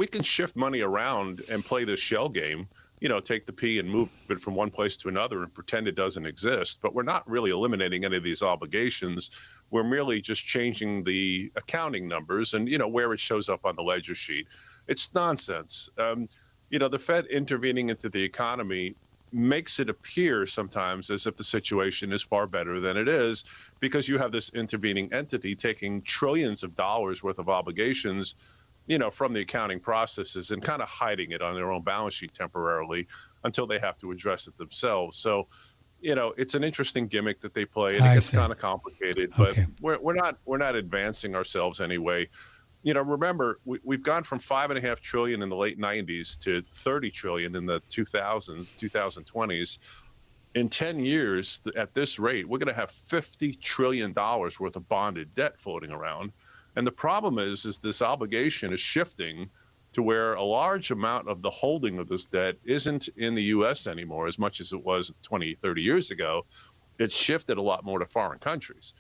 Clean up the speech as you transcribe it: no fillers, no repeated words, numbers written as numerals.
we can shift money around and play this shell game, take the P and move it from one place to another and pretend it doesn't exist. But we're not really eliminating any of these obligations. We're merely just changing the accounting numbers and, where it shows up on the ledger sheet. It's nonsense. The Fed intervening into the economy makes it appear sometimes as if the situation is far better than it is, because you have this intervening entity taking trillions of dollars worth of obligations, from the accounting processes and kind of hiding it on their own balance sheet temporarily until they have to address it themselves. So, it's an interesting gimmick that they play, and it gets kind of complicated, but Okay. we're not advancing ourselves anyway. Remember, we've gone from 5.5 trillion in the late 90s to 30 trillion in the 2020s. In 10 years, at this rate, we're going to have $50 trillion worth of bonded debt floating around. And the problem is this obligation is shifting to where a large amount of the holding of this debt isn't in the U.S. anymore as much as it was 20, 30 years ago. It's shifted a lot more to foreign countries.